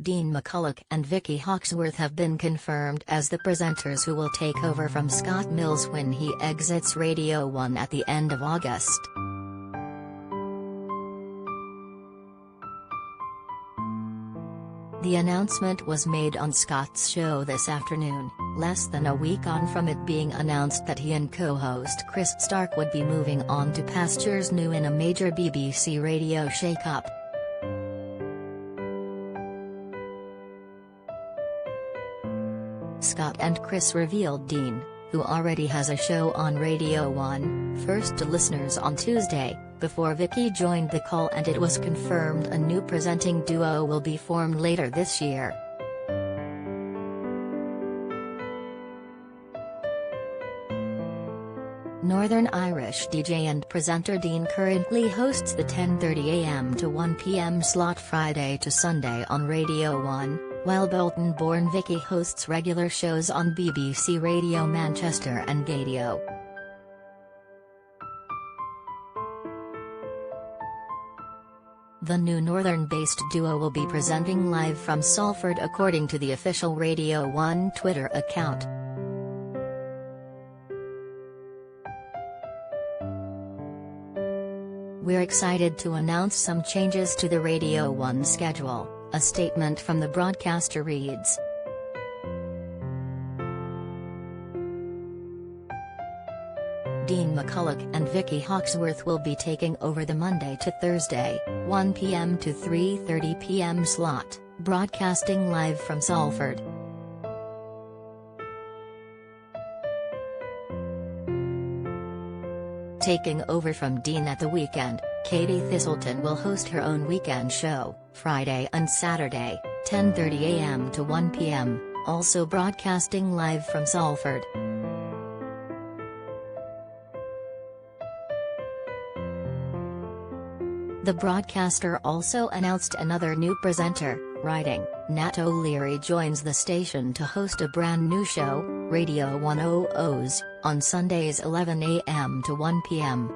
Dean McCullough and Vicky Hawkesworth have been confirmed as the presenters who will take over from Scott Mills when he exits Radio 1 at the end of August. The announcement was made on Scott's show this afternoon, less than a week on from it being announced that he and co-host Chris Stark would be moving on to pastures new in a major BBC radio shake-up. Scott and Chris revealed Dean, who already has a show on Radio 1, first to listeners on Tuesday, before Vicky joined the call, and it was confirmed a new presenting duo will be formed later this year. Northern Irish DJ and presenter Dean currently hosts the 10:30 a.m. to 1 p.m. slot Friday to Sunday on Radio 1, while Bolton-born Vicky hosts regular shows on BBC Radio Manchester and Gadio. The new northern-based duo will be presenting live from Salford according to the official Radio 1 Twitter account. "We're excited to announce some changes to the Radio 1 schedule," a statement from the broadcaster reads. Dean McCullough and Vicky Hawkesworth will be taking over the Monday to Thursday, 1 p.m. to 3:30 p.m. slot, broadcasting live from Salford. Taking over from Dean at the weekend, Katie Thistleton will host her own weekend show, Friday and Saturday, 10:30 a.m. to 1 p.m., also broadcasting live from Salford. The broadcaster also announced another new presenter, writing, Nat O'Leary joins the station to host a brand new show, Radio 100's, on Sundays 11 a.m. to 1 p.m.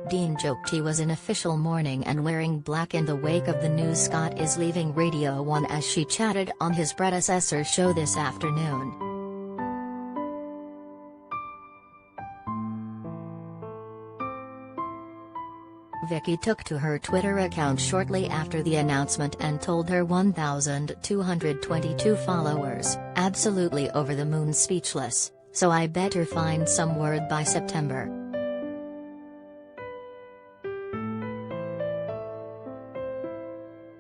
Dean joked he was in official mourning and wearing black in the wake of the news Scott is leaving Radio 1 as she chatted on his predecessor's show this afternoon. Vicky took to her Twitter account shortly after the announcement and told her 1,222 followers, "Absolutely over the moon, speechless, so I better find some word by September."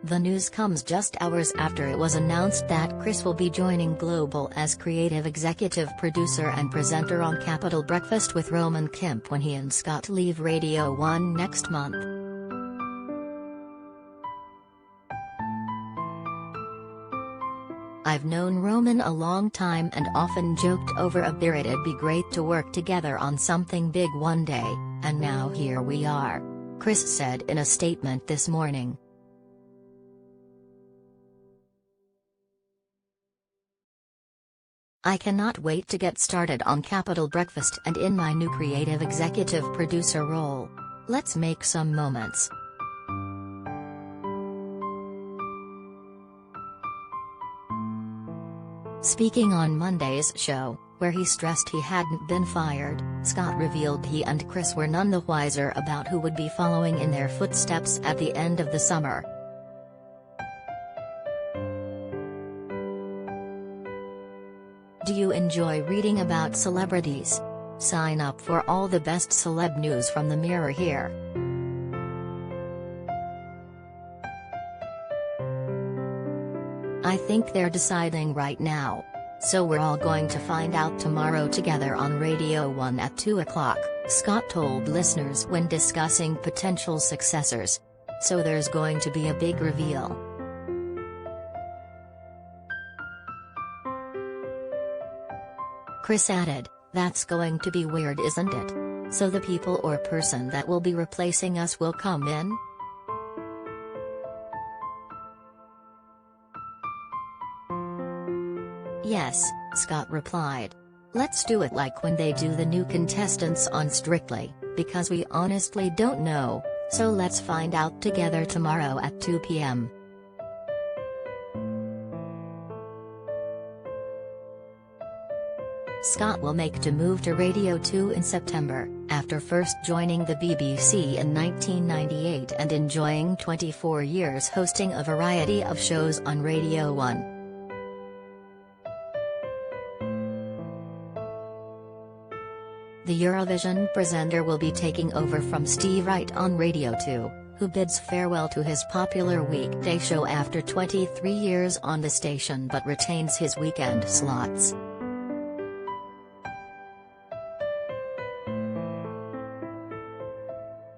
The news comes just hours after it was announced that Chris will be joining Global as creative executive producer and presenter on Capital Breakfast with Roman Kemp when he and Scott leave Radio 1 next month. "I've known Roman a long time and often joked over a beer it'd be great to work together on something big one day, and now here we are," Chris said in a statement this morning. "I cannot wait to get started on Capital Breakfast and in my new creative executive producer role. Let's make some moments." Speaking on Monday's show, where he stressed he hadn't been fired, Scott revealed he and Chris were none the wiser about who would be following in their footsteps at the end of the summer. Do you enjoy reading about celebrities? Sign up for all the best celeb news from the Mirror here. "I think they're deciding right now. So we're all going to find out tomorrow together on Radio 1 at 2 o'clock, Scott told listeners when discussing potential successors. So there's going to be a big reveal. Chris added, "That's going to be weird, isn't it? So the people or person that will be replacing us will come in?" "Yes," Scott replied. "Let's do it like when they do the new contestants on Strictly, because we honestly don't know, So let's find out together tomorrow at 2 p.m. Scott will make the move to Radio 2 in September, after first joining the BBC in 1998 and enjoying 24 years hosting a variety of shows on Radio 1. The Eurovision presenter will be taking over from Steve Wright on Radio 2, who bids farewell to his popular weekday show after 23 years on the station but retains his weekend slots.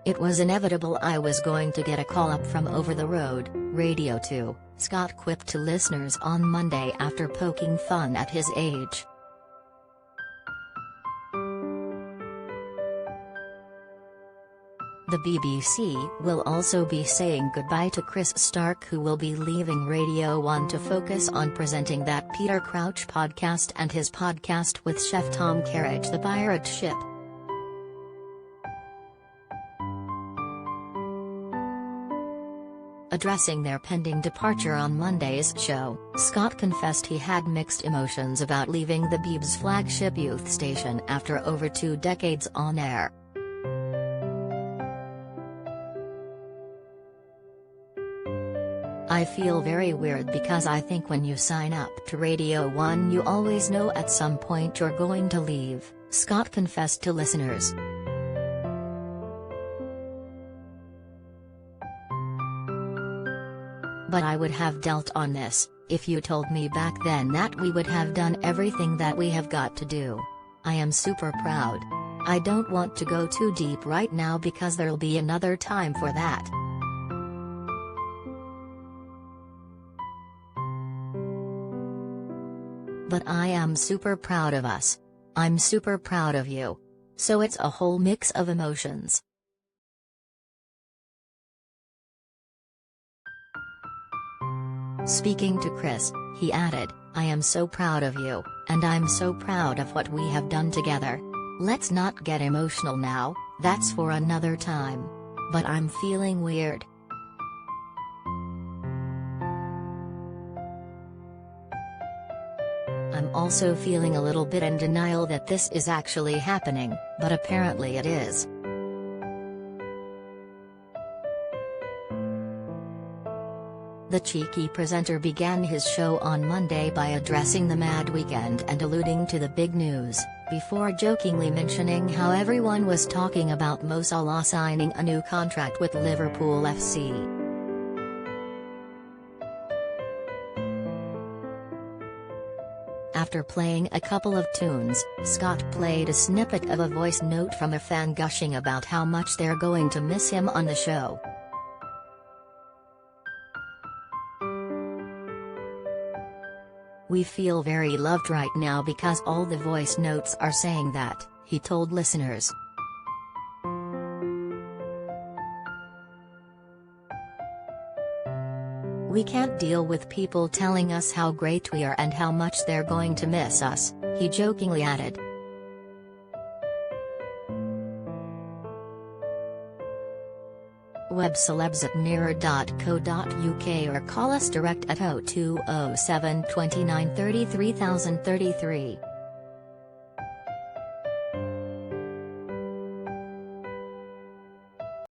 "It was inevitable I was going to get a call up from over the road, Radio 2, Scott quipped to listeners on Monday after poking fun at his age. The BBC will also be saying goodbye to Chris Stark, who will be leaving Radio 1 to focus on presenting That Peter Crouch podcast and his podcast with chef Tom Kerridge, The Pirate Ship. Addressing their pending departure on Monday's show, Scott confessed he had mixed emotions about leaving the BB's flagship youth station after over 2 decades on air. "I feel very weird because I think when you sign up to Radio 1 you always know at some point you're going to leave," Scott confessed to listeners. "But I would have dealt on this, if you told me back then that we would have done everything that we have got to do. I am super proud. I don't want to go too deep right now because there'll be another time for that. But I am super proud of us. I'm super proud of you. So it's a whole mix of emotions." Speaking to Chris, he added, "I am so proud of you, and I'm so proud of what we have done together. Let's not get emotional now, that's for another time. But I'm feeling weird. I'm also feeling a little bit in denial that this is actually happening, but apparently it is." The cheeky presenter began his show on Monday by addressing the mad weekend and alluding to the big news, before jokingly mentioning how everyone was talking about Mo Salah signing a new contract with Liverpool FC. After playing a couple of tunes, Scott played a snippet of a voice note from a fan gushing about how much they're going to miss him on the show. "We feel very loved right now because all the voice notes are saying that," he told listeners. "We can't deal with people telling us how great we are and how much they're going to miss us," he jokingly added. Web celebs at mirror.co.uk or call us direct at 0207 29 33 033.